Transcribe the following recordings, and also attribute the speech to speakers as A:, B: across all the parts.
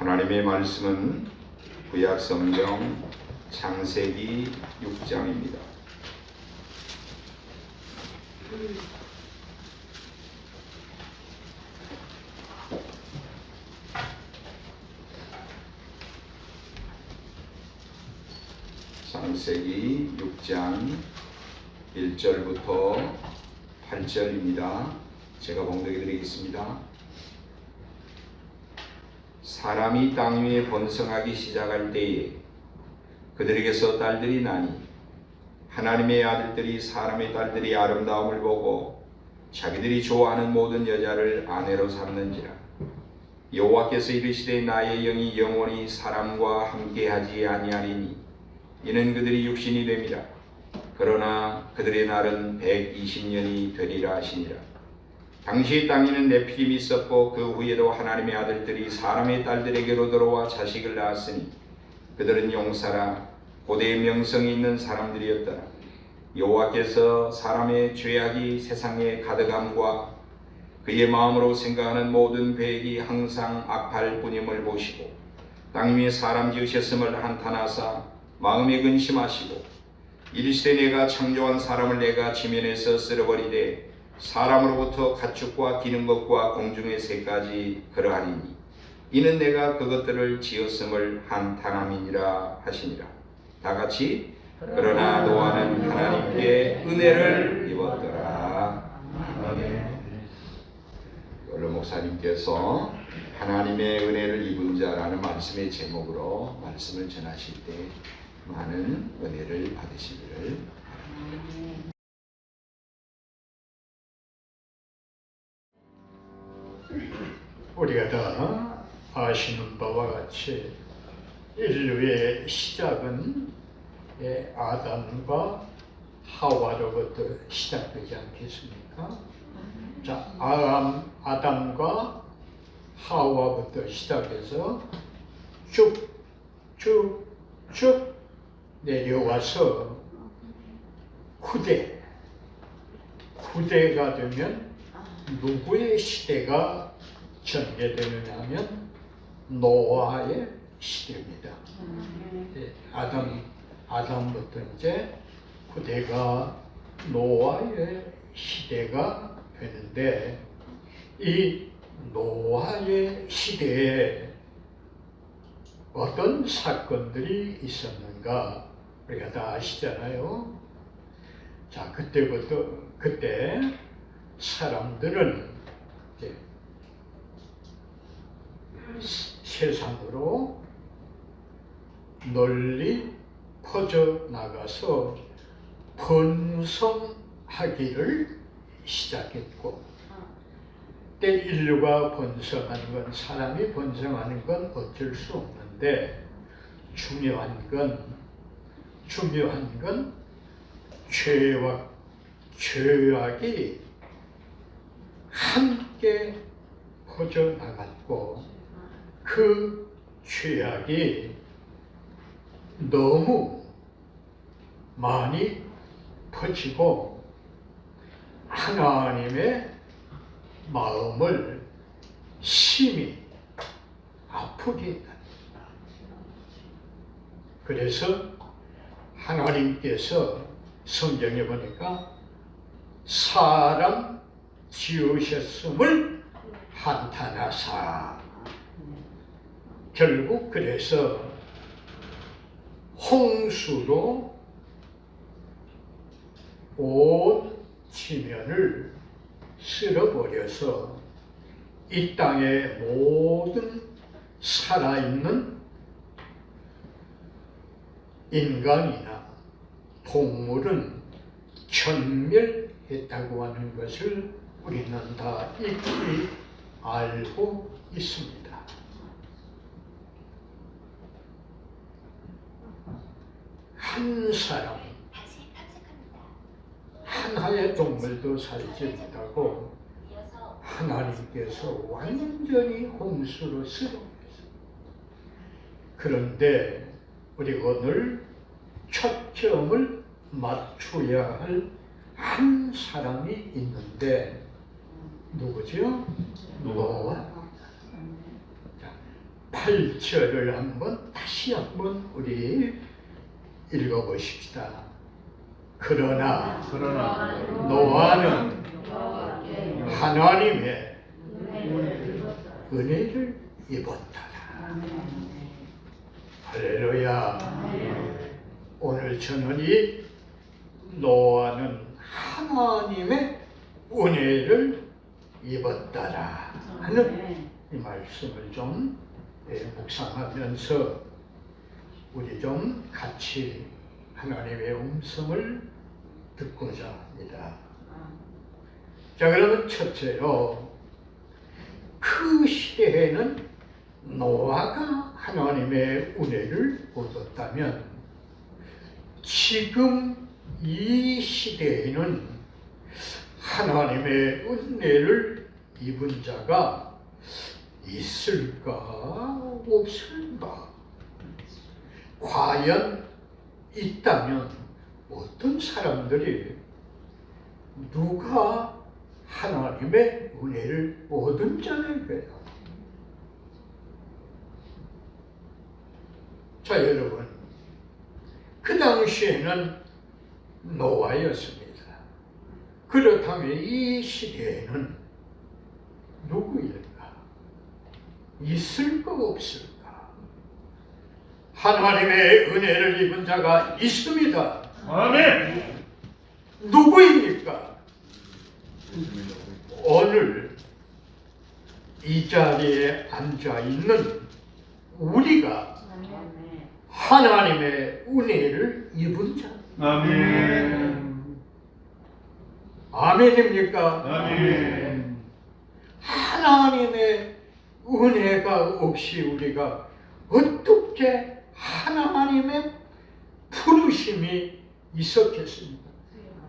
A: 하나님의 말씀은 구약 성경 창세기 6장입니다. 창세기 6장 1절부터 8절입니다. 제가 봉독해 드리겠습니다. 사람이 땅 위에 번성하기 시작할 때에 그들에게서 딸들이 나니 하나님의 아들들이 사람의 딸들이 아름다움을 보고 자기들이 좋아하는 모든 여자를 아내로 삼는지라. 여호와께서 이르시되 나의 영이 영원히 사람과 함께하지 아니하리니 이는 그들이 육신이 됨이라. 그러나 그들의 날은 120년이 되리라 하시니라. 당시 땅에는 네피림이 있었고 그 후에도 하나님의 아들들이 사람의 딸들에게로 들어와 자식을 낳았으니 그들은 용사라 고대의 명성이 있는 사람들이었더라. 여호와께서 사람의 죄악이 세상에 가득함과 그의 마음으로 생각하는 모든 계획이 항상 악할 뿐임을 보시고 땅 위에 사람 지으셨음을 한탄하사 마음에 근심하시고 이르시되 내가 창조한 사람을 내가 지면에서 쓸어버리되 사람으로부터 가축과 기는 것과 공중의 새까지 그러하리니 이는 내가 그것들을 지었음을 한탄함이니라 하시니라. 다같이 그러나 노아는 하나님께 은혜를 입었더라. 아멘. 원로 목사님께서 하나님의 은혜를 입은 자라는 말씀의 제목으로 말씀을 전하실 때 많은 은혜를 받으시기를 바랍니다.
B: 우리가 다 아시는 바와 같이 인류의 시작은 아담과 하와로부터 시작되지 않겠습니까? 자, 아담과 하와부터 시작해서 쭉쭉쭉 내려와서 후대가 되면 누구의 시대가 전개되느냐 하면 노아의 시대입니다. 아담부터 이제 후대가 노아의 시대가 되는데 이 노아의 시대에 어떤 사건들이 있었는가 우리가 다 아시잖아요. 자, 그때 사람들은 이제 세상으로 널리 퍼져나가서 번성하기를 시작했고, 때 인류가 번성하는 건, 사람이 번성하는 건 어쩔 수 없는데 중요한 건 죄악이 함께 퍼져나갔고 그 죄악이 너무 많이 퍼지고 하나님의 마음을 심히 아프게 했다. 그래서 하나님께서 성경에 보니까 사람 지으셨음을 한탄하사 결국 그래서 홍수로 온 지면을 쓸어버려서 이 땅의 모든 살아있는 인간이나 동물은 전멸했다고 하는 것을 우리는 다 익히 알고 있습니다. 한 사람, 하나의 동물도 살지 못하고 하나님께서 완전히 홍수로 쓸어버렸습니다. 그런데 우리가 오늘 초점을 맞춰야 할 한 사람이 있는데 누구죠? 노아. 8절을 다시 한번 우리 읽어보십시다. 그러나 노아는 하나님의 은혜를 입었더라. 할렐루야. 오늘 저는 이 노아는 하나님의 은혜를 입었더라 하는 이 말씀을 좀 묵상하면서 우리 좀 같이 하나님의 음성을 듣고자 합니다. 자, 그러면 첫째로 그 시대에는 노아가 하나님의 은혜를 얻었다면 지금 이 시대에는 하나님의 은혜를 입은 자가 있을까 없을까? 과연 있다면 어떤 사람들이 누가 하나님의 은혜를 얻은 자일까요? 자, 여러분, 그 당시에는 노아였습니다. 그렇다면 이 시대에는 누구일까? 있을까 없을까? 하나님의 은혜를 입은 자가 있습니다.
C: 아멘.
B: 누구입니까? 오늘 이 자리에 앉아 있는 우리가 하나님의 은혜를 입은 자.
C: 아멘.
B: 아멘입니까?
C: 아멘.
B: 하나님의 은혜가 없이 우리가 어떻게 하나님의 부르심이 있었겠습니까?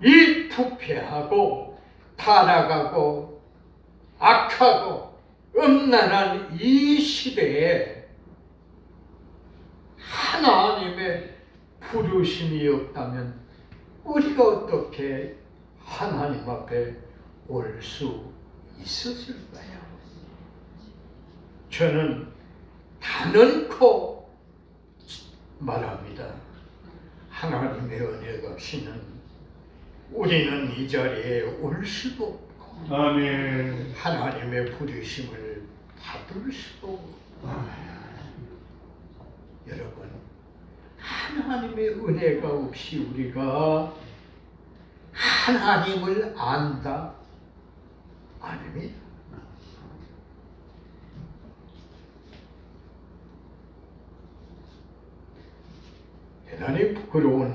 B: 이 부패하고 타락하고 악하고 음란한 이 시대에 하나님의 부르심이 없다면 우리가 어떻게 하나님 앞에 올 수 있었을까요? 저는 단언코 말합니다. 하나님의 은혜가 없이는 우리는 이 자리에 올 수도 없고
C: 아멘.
B: 하나님의 부르심을 받을 수도 없고 여러분, 하나님의 은혜가 없이 우리가 하나님을 안다? 아닙니다. 대단히 부끄러운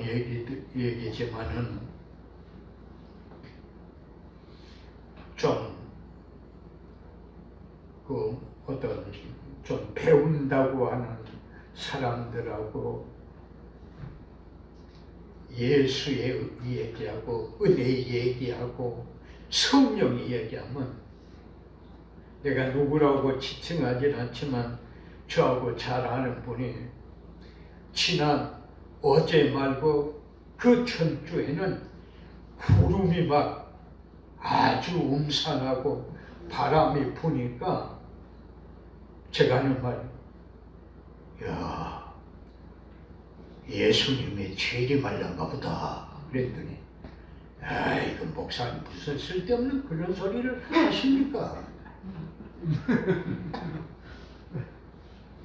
B: 얘기지만은 좀 배운다고 하는 사람들하고 예수의 얘기하고 은혜 얘기하고 성령 얘기하면 내가 누구라고 지칭하진 않지만 저하고 잘 아는 분이 지난 어제 말고 그 전주에는 구름이 막 아주 음산하고 바람이 부니까 제가 하는 말이 야, 예수님이 죄리 말란가 보다 그랬더니 아이고 목사님 무슨 쓸데없는 그런 소리를 하십니까?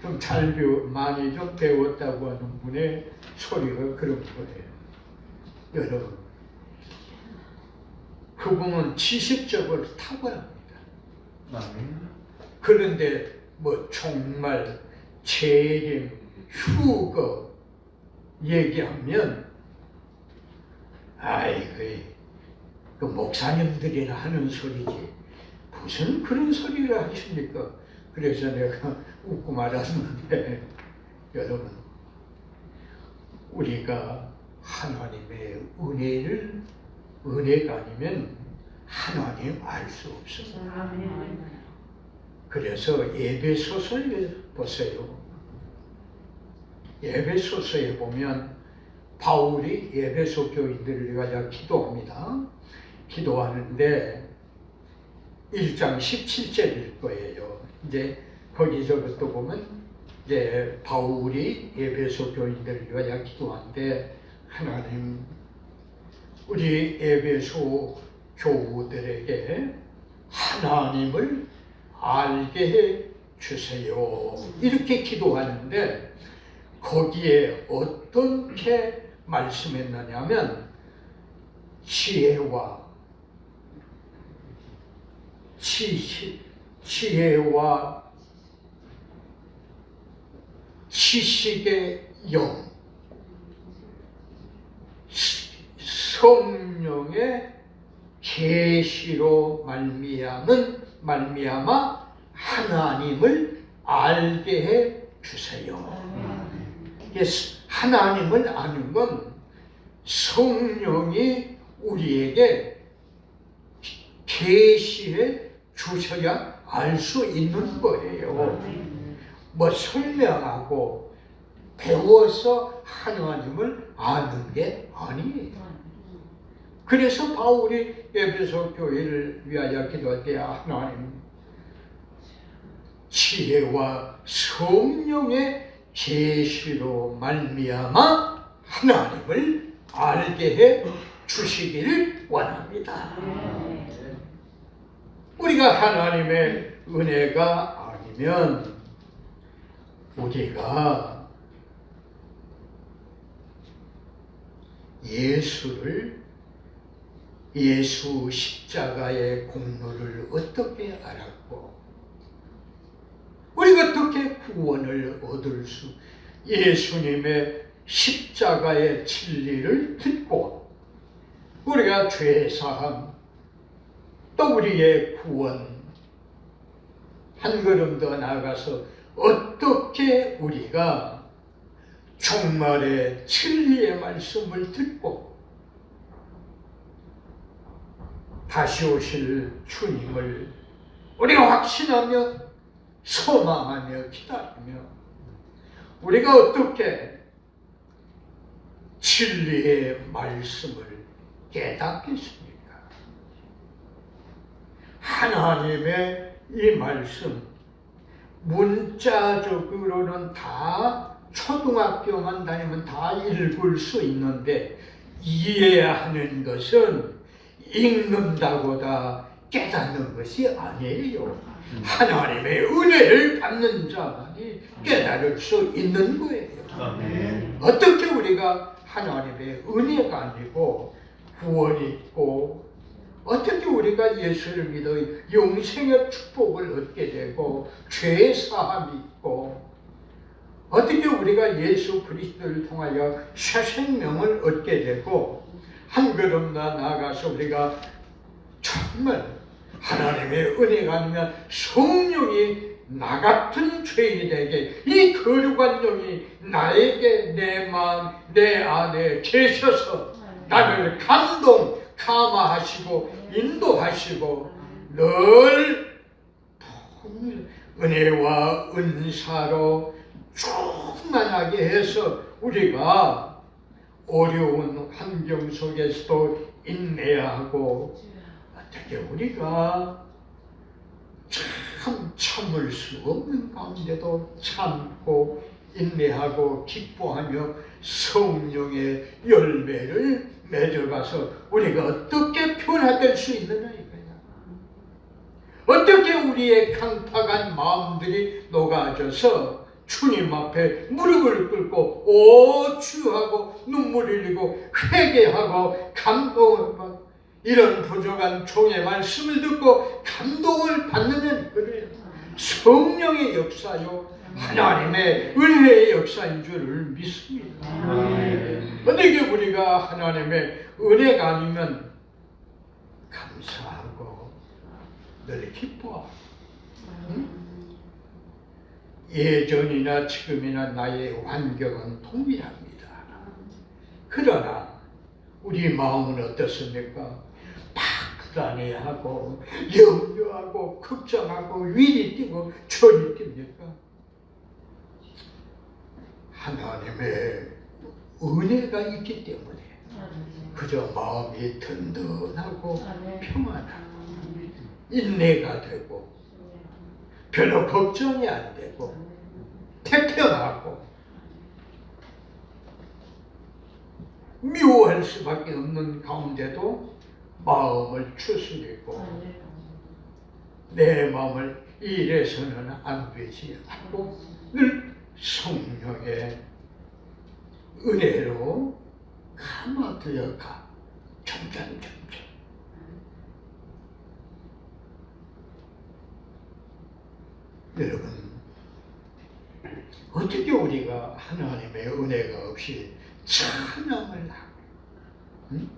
B: 좀 많이 좀 배웠다고 하는 분의 소리가 그런 거예요. 여러분, 그분은 지식적으로 탁월합니다.
C: 아멘.
B: 그런데 뭐 정말 재림, 휴거 얘기하면 아이고 그 목사님들이나 하는 소리지 무슨 그런 소리를 하십니까? 그래서 내가 웃고 말았는데 여러분, 우리가 하나님의 은혜가 아니면 하나님 알 수 없습니다. 그래서 에베소서에 보세요. 에베소서에 보면 바울이 에베소 교인들을 위하여 기도합니다. 기도하는데 1장 17절일 거예요. 이제 거기서부터 보면 이제 바울이 에베소 교인들을 위하여 기도하는데, 하나님 우리 에베소 교우들에게 하나님을 알게 해 주세요. 이렇게 기도하는데 거기에 어떻게 말씀했느냐면 지혜와 지식의 영, 성령의 계시로 말미암아 하나님을 알게 해 주세요. 하나님을 아는 건 성령이 우리에게 계시해 주셔야 알 수 있는 거예요. 뭐 설명하고 배워서 하나님을 아는 게 아니에요. 그래서 바울이 에베소 교회를 위하여 기도할 때 하나님 지혜와 성령의 계시로 말미암아 하나님을 알게 해 주시기를 원합니다. 우리가 하나님의 은혜가 아니면 우리가 예수 십자가의 공로를 어떻게 알았고 우리가 어떻게 구원을 얻을 수, 예수님의 십자가의 진리를 듣고 우리가 죄사함 또 우리의 구원 한 걸음 더 나아가서 어떻게 우리가 종말의 진리의 말씀을 듣고 다시 오실 주님을 우리가 확신하며 소망하며 기다리며 우리가 어떻게 진리의 말씀을 깨닫겠습니까? 하나님의 이 말씀 문자적으로는 다 초등학교만 다니면 다 읽을 수 있는데 이해하는 것은 읽는다고 다 깨닫는 것이 아니에요. 하나님의 은혜를 받는 자만이 깨달을 수 있는 거예요. 어떻게 우리가 하나님의 은혜가 아니고 구원이 있고 어떻게 우리가 예수를 믿어 영생의 축복을 얻게 되고 죄 사함이 있고 어떻게 우리가 예수 그리스도를 통하여 새 생명을 얻게 되고 한 걸음 더 나아가서 우리가 정말 하나님의 은혜가 아니면 성령이 나 같은 죄인에게 이 거룩한 영이 나에게 내 마음 내 안에 계셔서 나를 감화하시고 인도하시고 늘 은혜와 은사로 충만하게 해서 우리가 어려운 환경 속에서도 인내하고 어떻게 우리가 참을 수 없는 가운데도 참고 인내하고 기뻐하며 성령의 열매를 맺어가서 우리가 어떻게 변화될 수 있느냐 이거야. 어떻게 우리의 강팍한 마음들이 녹아져서 주님 앞에 무릎을 꿇고 오 주하고 눈물 흘리고 회개하고 감동을 이런 부족한 종의 말씀을 듣고 감동을 받는 그래요. 성령의 역사요 하나님의 은혜의 역사인 줄을 믿습니다. 어떻게 우리가 하나님의 은혜가 아니면 감사하고 늘 기뻐하고 예전이나 지금이나 나의 환경은 동일합니다. 그러나 우리 마음은 어떻습니까? 불안해하고 염려하고 걱정하고 위리 뛰고 저리 뜁니까? 하나님의 은혜가 있기 때문에 그저 마음이 든든하고 평안하고 인내가 되고 별로 걱정이 안 되고 택해갖고 미워할 수밖에 없는 가운데도 마음을 추스리고 내 마음을 이래서는 안 되지 하고 늘 성령의 은혜로 감화되어 가. 점점. 여러분, 어떻게 우리가 하나님의 은혜가 없이 찬양을 하고, 응?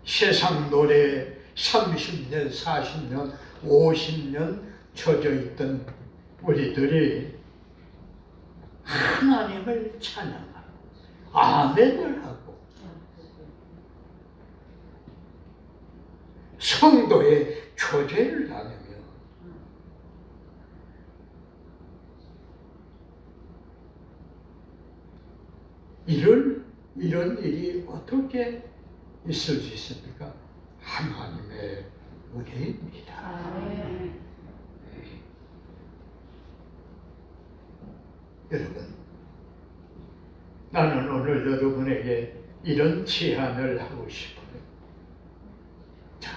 B: 세상 노래 30년, 40년, 50년 젖어 있던 우리들이 하나님을 찬양하고 아멘을 하고 성도의 교제를 나누며 이런 일이 어떻게 있을 수 있습니까? 하나님의 은혜입니다. 여러분, 나는 오늘 여러분에게 이런 제안을 하고 싶어요. 자,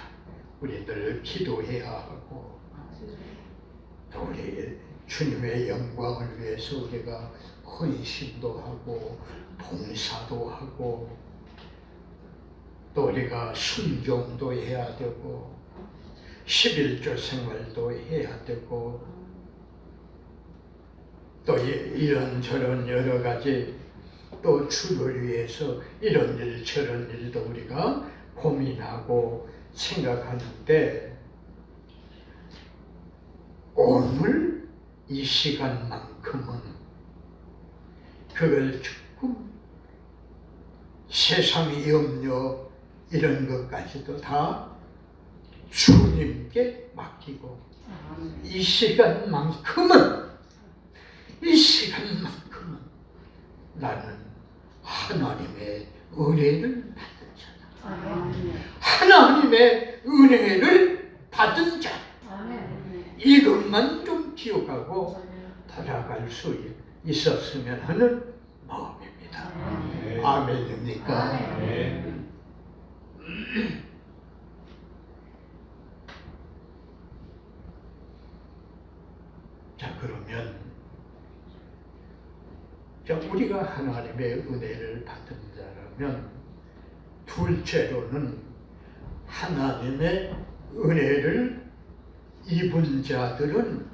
B: 우리들 기도해야 하고 또 우리 주님의 영광을 위해서 우리가 헌신도 하고 봉사도 하고 또 우리가 순종도 해야 되고 11조 생활도 해야 되고 또 이런저런 여러 가지 또 주를 위해서 이런 일 저런 일도 우리가 고민하고 생각하는데 오늘 이 시간만큼은 그걸 조금 세상의 염려 이런 것까지도 다 주님께 맡기고 이 시간만큼은 나는 하나님의 은혜를 받은 자다. 하나님의 은혜를 받은 자. 이것만 좀 기억하고 살아갈 수 있었으면 하는 마음입니다. 아멘입니까? 자, 그러면 우리가 하나님의 은혜를 받은 자라면 둘째로는 하나님의 은혜를 입은 자들은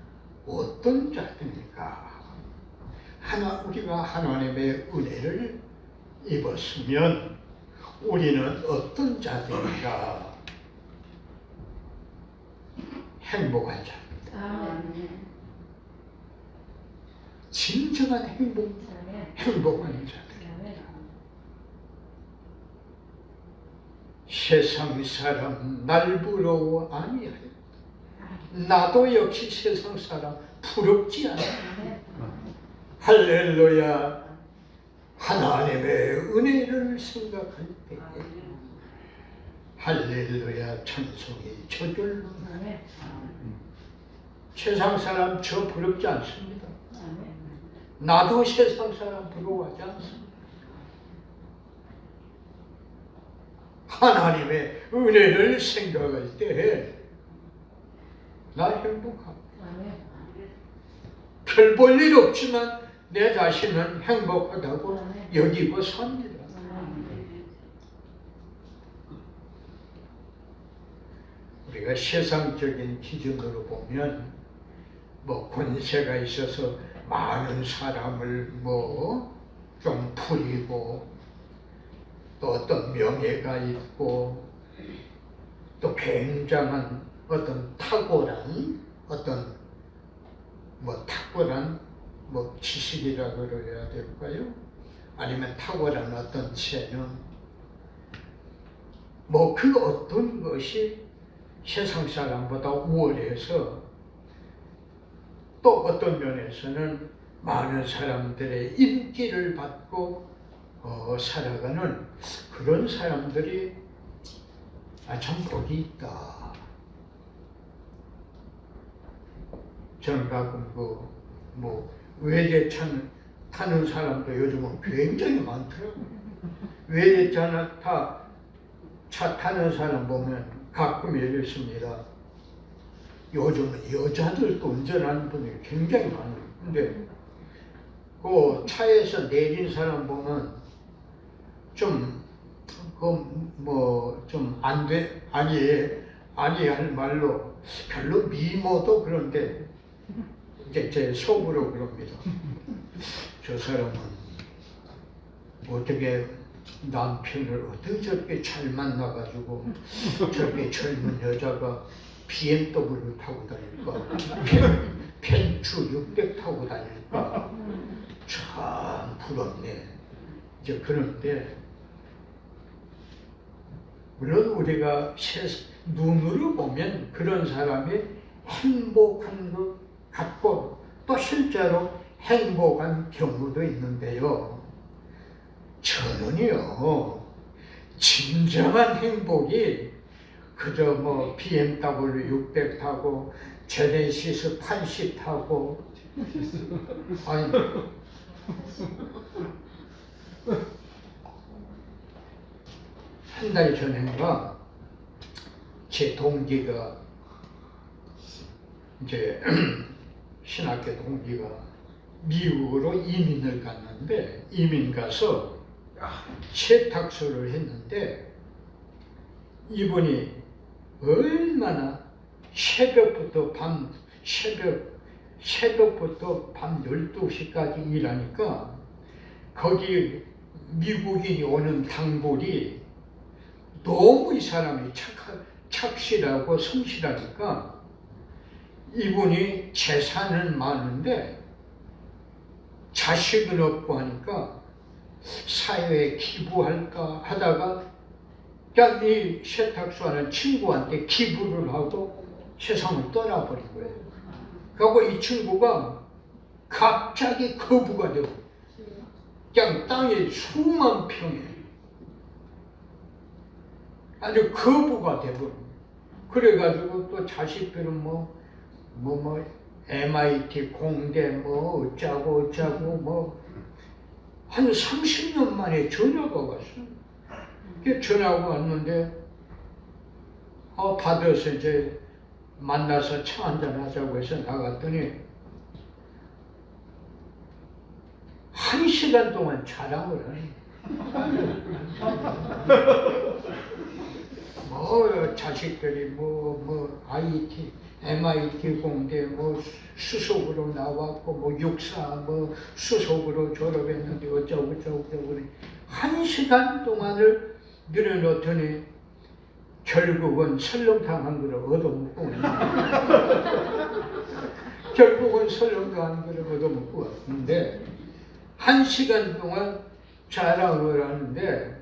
B: 어떤 자들입니까? 우리가 하나님의 은혜를 입었으면 우리는 어떤 자들인가? 행복한 자입니다. 진정한 행복한 자들입니다. 세상 사람 날 부러워 아니하여 나도 역시 세상 사람 부럽지 않아. 할렐루야. 하나님의 은혜를 생각할 때 할렐루야 찬송이 저절로 나네. 세상 사람 저 부럽지 않습니다. 나도 세상 사람 부러워하지 않습니다. 하나님의 은혜를 생각할 때 나 행복합니다. 별 볼 일 없지만 내 자신은 행복하다고 여기고 삽니다. 우리가 세상적인 기준으로 보면 권세가 있어서 많은 사람을 좀 부리고 또 어떤 명예가 있고 또 굉장한 어떤 탁월한 지식이라고 그래야 될까요? 아니면 탁월한 어떤 재능 그 어떤 것이 세상 사람보다 우월해서 또 어떤 면에서는 많은 사람들의 인기를 받고 살아가는 그런 사람들이 참 복이 있다. 저는 가끔 외제차 타는 사람도 요즘은 굉장히 많더라고요. 외제차 차 타는 사람 보면 가끔 이렇습니다. 요즘은 여자들도 운전하는 분이 굉장히 많아요. 근데 그 차에서 내린 사람 보면 좀 아니할 말로 별로 미모도 그런데 이제 제 속으로 그럽니다. 저 사람은 어떻게 남편을 어떻게 저렇게 잘 만나가지고 저렇게 젊은 여자가 BMW 타고 다닐까? 펜츠 600 타고 다닐까? 참 부럽네. 이제 그런데 물론 우리가 눈으로 보면 그런 사람이 행복한 것 같고 또 실제로 행복한 경우도 있는데요. 저는요, 진정한 행복이 그저 뭐 BMW 600 타고 제네시스 80 타고 아니 한 달 전인가 제 동기가 이제 신학교 동기가 미국으로 이민을 갔는데 이민 가서 세탁소를 했는데 이분이 얼마나 새벽부터 밤 12시까지 일하니까 거기 미국인이 오는 단골이 너무 이 사람이 착실하고 성실하니까 이분이 재산은 많은데 자식은 없고 하니까 사회에 기부할까 하다가 그냥 이 세탁소 하는 친구한테 기부를 하고 세상을 떠나버린 거예요. 그리고 이 친구가 갑자기 거부가 되고 그냥 땅에 수만 평에 아주 거부가 되고 그래가지고 또 자식들은 MIT 공대 어쩌고 한 30년 만에 전화가 왔어요. 전화가 왔는데 받아서 이제 만나서 차 한잔 하자고 해서 나갔더니 1시간 동안 자랑을 하네. 자식들이 IT, MIT 공대 수석으로 나왔고 육사 수석으로 졸업했는데 어쩌고 그래. 1시간 동안을 늘어놓더니 결국은 설렁탕 한 그릇 얻어먹고 결국은 설렁탕 한 그릇 얻어먹고 왔는데 1시간 동안 자랑을 하는데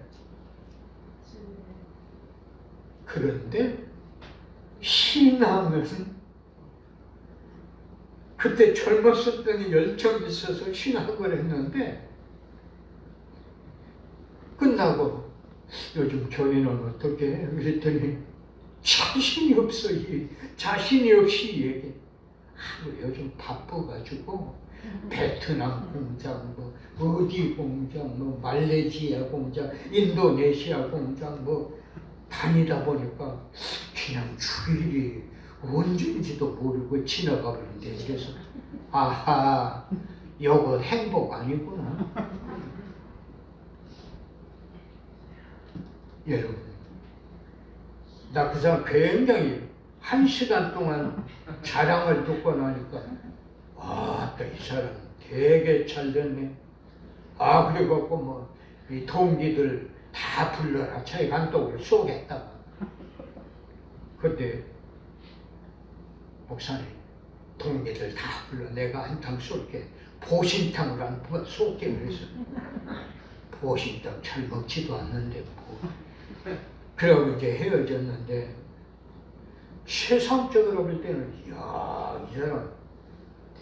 B: 그런데 신앙은 그때 젊었을 때는 열정이 있어서 신학을 했는데 끝나고 요즘 교회는 어떻게 해? 그랬더니 자신이 없어. 자신이 없이 얘기해. 요즘 바빠가지고 베트남 공장, 어디 공장, 말레이시아 공장, 인도네시아 공장 다니다 보니까 그냥 주일이 언제인지도 모르고 지나가 버린대. 그래서 아하, 요건 행복 아니구나. 여러분, 나 그 사람 굉장히 1시간 동안 자랑을 듣고 나니까 이 사람 되게 잘 됐네. 그래갖고 이 동기들 다 불러라. 차에 간독으로 쏘겠다. 그때 목사님 동기들 다 불러. 내가 한탕 쏠게. 보신탕으로 한 쏠게. 그래서 보신탕 잘 먹지도 않는데 그러고 이제 헤어졌는데 세상적으로 볼 때는 이 사람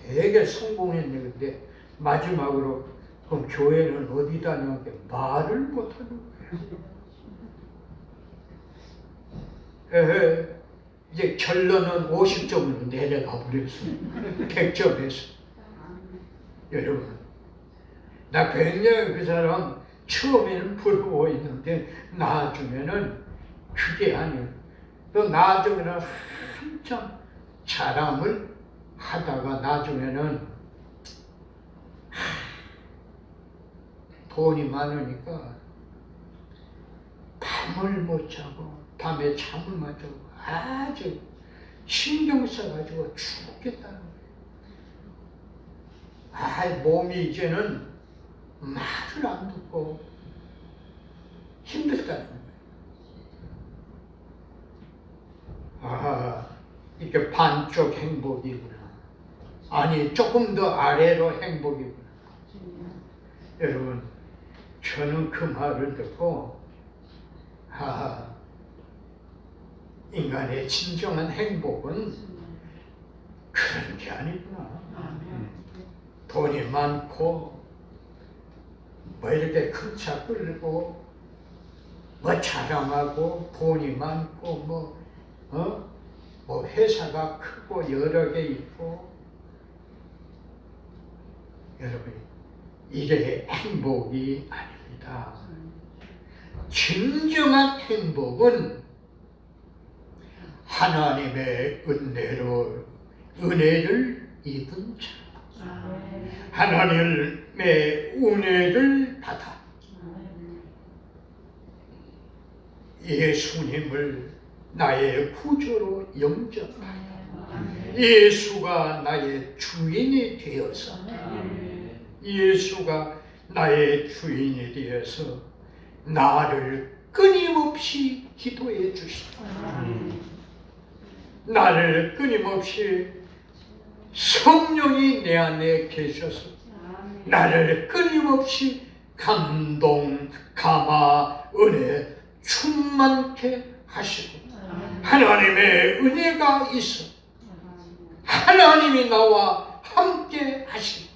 B: 되게 성공했네. 근데 마지막으로 그럼 교회는 어디 다녔는데 말을 못하는 거야. 이제 결론은 50점으로 내려가 버렸어. 100점에서. 여러분, 나 굉장히 그 사람 처음에는 부러워했는데 나중에는 그게 아니에요. 또 나중에는 한참 자랑을 하다가 나중에는 돈이 많으니까 밤을 못 자고 밤에 잠을 못 자고 아주 신경 써가지고 죽겠다는 거예요. 몸이 이제는 말을 안 듣고 힘들다는 거예요. 이게 반쪽 행복이구나. 아니, 조금 더 아래로 행복이구나. 여러분, 저는 그 말을 듣고 인간의 진정한 행복은 그런 게 아니구나. 돈이 많고 뭐 이렇게 큰 차 끌고 뭐 자랑하고 돈이 많고 뭐 회사가 크고 여러 개 있고, 여러분, 이게 행복이 아닙니다. 진정한 행복은 하나님의 은혜를 입은 자, 하나님의 은혜를 받아 예수님을 나의 구주로 영접하여 예수가 나의 주인이 되어서 예수가 나의 주인이 되어서 나를 끊임없이 기도해 주시고 나를 끊임없이 성령이 내 안에 계셔서 나를 끊임없이 감동, 감화, 은혜 충만케 하시고 하나님의 은혜가 있어 하나님이 나와 함께 하시고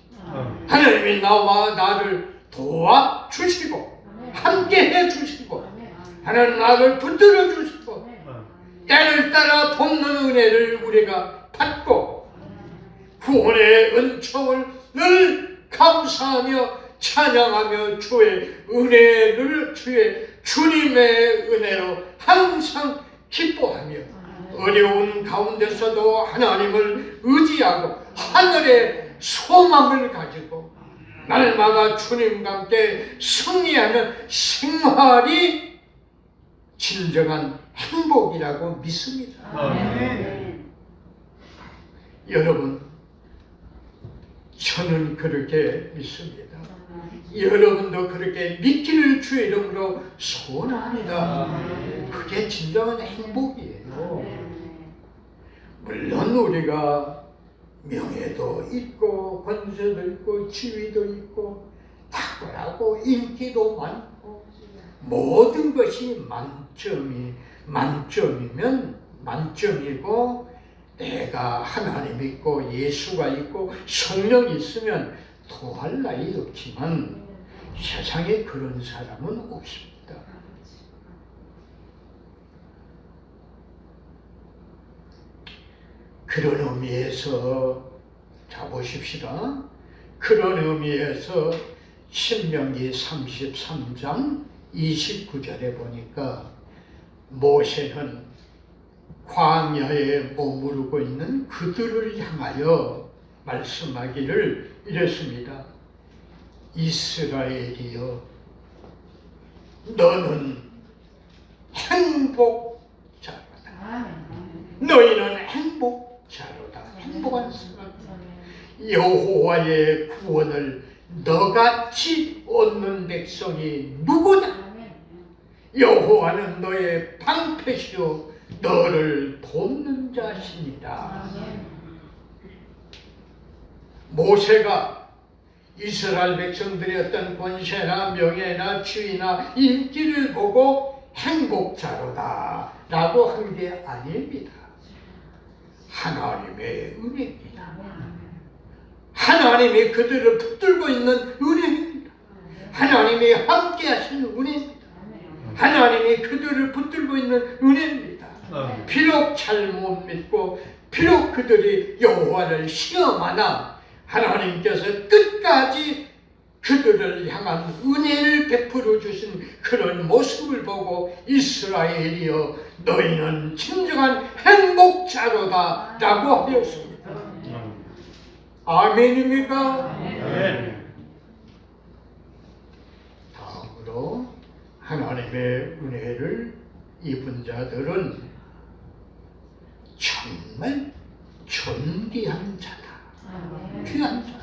B: 하나님이 나와 나를 도와주시고 함께 해주시고 하나님 나를 붙들어 주시고 때를 따라 돕는 은혜를 우리가 받고 구원의 은총을 늘 감사하며 찬양하며 주의 은혜를 주님의 은혜로 항상 기뻐하며 어려운 가운데서도 하나님을 의지하고 하늘의 소망을 가지고 날마다 주님과 함께 승리하는 생활이 진정한 행복이라고 믿습니다. 여러분, 저는 그렇게 믿습니다. 여러분도 그렇게 믿기를 주의 이름으로 소원합니다. 그게 진정한 행복이에요. 물론 우리가 명예도 있고 권세도 있고 지위도 있고 탁월하고 인기도 많고 모든 것이 만점이면 만점이고 내가 하나님 있고 예수가 있고 성령이 있으면 더할 나위 없지만 세상에 그런 사람은 없습니다. 그런 의미에서 자 보십시다. 그런 의미에서 신명기 33장 29절에 보니까 모세는 광야에 머무르고 있는 그들을 향하여 말씀하기를 이랬습니다. 이스라엘이여, 너는 행복자로다. 너희는 행복자로다. 행복한 사람. 여호와의 구원을 너같이 얻는 백성이 누구냐? 여호와는 너의 방패시요 너를 돕는 자시니라. 모세가 이스라엘 백성들의 어떤 권세나 명예나 지위나 인기를 보고 행복자로다 라고 한 게 아닙니다. 하나님의 은혜입니다. 하나님이 그들을 붙들고 있는 은혜입니다. 하나님이 함께 하시는 은혜입니다. 하나님이 그들을 붙들고 있는 은혜입니다. 비록 잘못 믿고 비록 그들이 여호와를 시험하나 하나님께서 끝까지 그들을 향한 은혜를 베풀어 주신 그런 모습을 보고 이스라엘이여 너희는 진정한 행복자로다 라고 하였습니다. 아멘입니까?
C: 아멘.
B: 다음으로 하나님의 은혜를 입은 자들은 정말 존귀한 자다. 귀한 자다.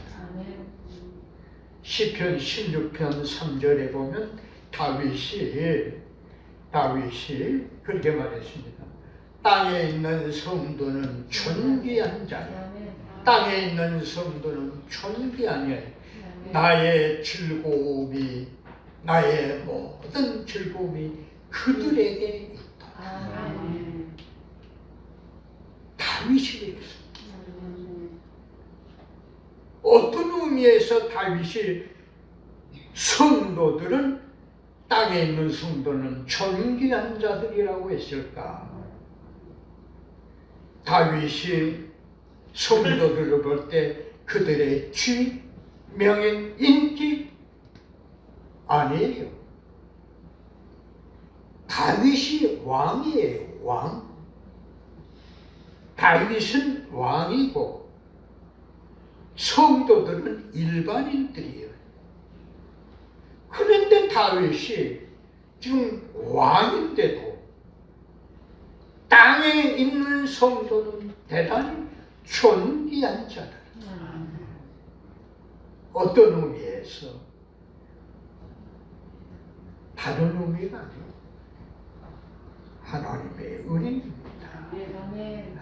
B: 시편 16편 3절에 보면 다윗이 그렇게 말했습니다. 땅에 있는 성도는 존귀한 자야. 땅에 있는 성도는 존귀하냐. 나의 즐거움이 나의 모든 즐거움이 그들에게 있다. 다윗이 그랬습니다. 어떤 의미에서 다윗이 성도들은 땅에 있는 성도는 존귀한 자들이라고 했을까? 다윗이 성도들을 볼 때 그들의 지위, 명예, 인기 아니에요. 다윗이 왕이에요. 왕. 다윗은 왕이고 성도들은 일반인들이에요. 그런데 다윗이 지금 왕인데도 땅에 있는 성도는 대단히 존귀한 자다. 어떤 의미에서? 다른 의미가 아니에요. 하나님의 은혜입니다. 하나님의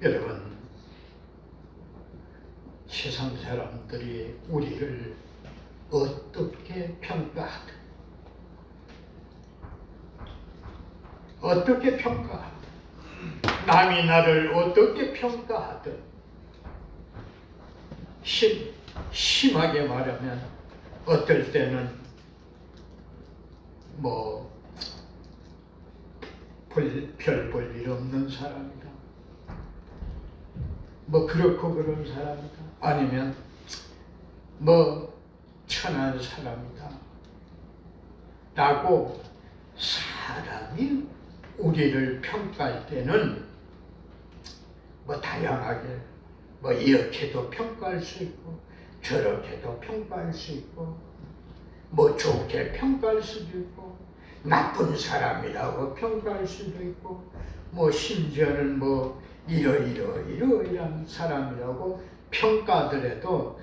B: 여러분, 세상 사람들이 우리를 어떻게 평가하든 남이 나를 어떻게 평가하든 심하게 말하면 어떨 때는 별 볼 일 없는 사람이다. 그렇고 그런 사람이다. 아니면 천한 사람이다. 라고 사람이 우리를 평가할 때는 다양하게 이렇게도 평가할 수 있고 저렇게도 평가할 수 있고 좋게 평가할 수도 있고 나쁜 사람이라고 평가할 수도 있고 심지어는 이러이러이러이러한 사람이라고 평가하더라도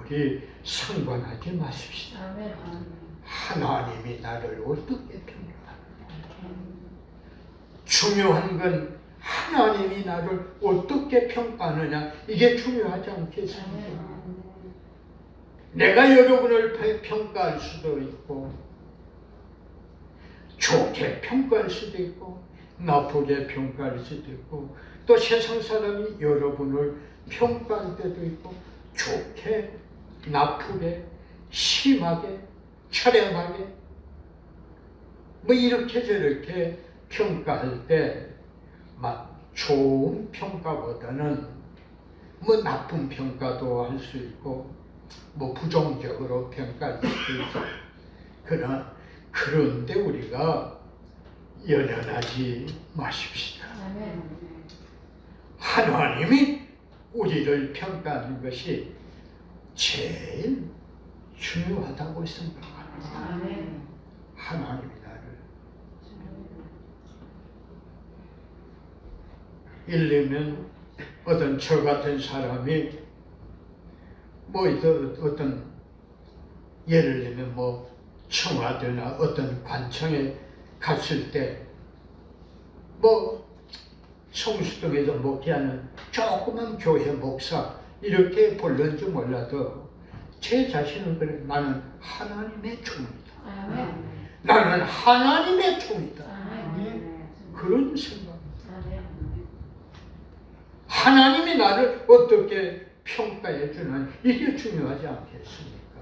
B: 우리 상관하지 마십시다. 하나님이 나를 어떻게 평가하는가? 중요한 건 하나님이 나를 어떻게 평가하느냐, 이게 중요하지 않겠습니까? 내가 여러분을 평가할 수도 있고 좋게 평가할 수도 있고 나쁘게 평가할 수도 있고 또 세상 사람이 여러분을 평가할 때도 있고 좋게, 나쁘게, 심하게, 처량하게 이렇게 저렇게 평가할 때 좋은 평가보다는 나쁜 평가도 할 수 있고 부정적으로 평가할 수도 있고 그런데 우리가 연연하지 마십시다. 하나님이 우리를 평가하는 것이 제일 중요하다고 생각합니다. 하나님이 나를 일르면 어떤 저 같은 사람이 어떤 예를 들면 청와대나 어떤 관청에 갔을 때 성수동에서 목회하는 조그만 교회 목사 이렇게 볼는지 몰라도 제 자신은 그래. 나는 하나님의 종이다. 나는 하나님의 종이다. 그런 생각. 하나님이 나를 어떻게 평가해 주는 이게 중요하지 않겠습니까?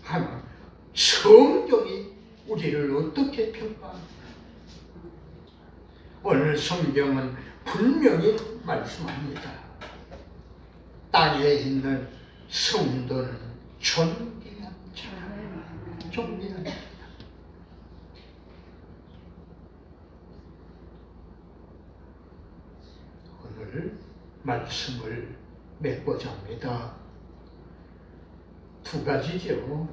B: 하나 성경이 우리를 어떻게 평가합니까? 오늘 성경은 분명히 말씀합니다. 땅에 있는 성도는 존귀한 자, 존귀한 자. 오늘 말씀을 맺고자 합니다. 두 가지죠.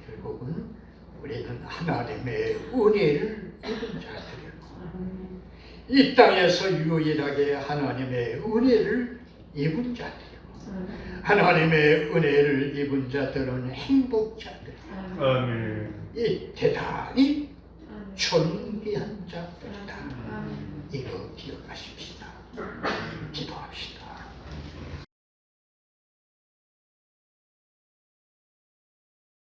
B: 결국은 우리는 하나님의 은혜를 입은 자들이고 이 땅에서 유일하게 하나님의 은혜를 입은 자들이고 하나님의 은혜를 입은 자들은 행복자들.
C: 아멘.
B: 이 대단히 존귀한 자들이다. 이거 기억하십시오.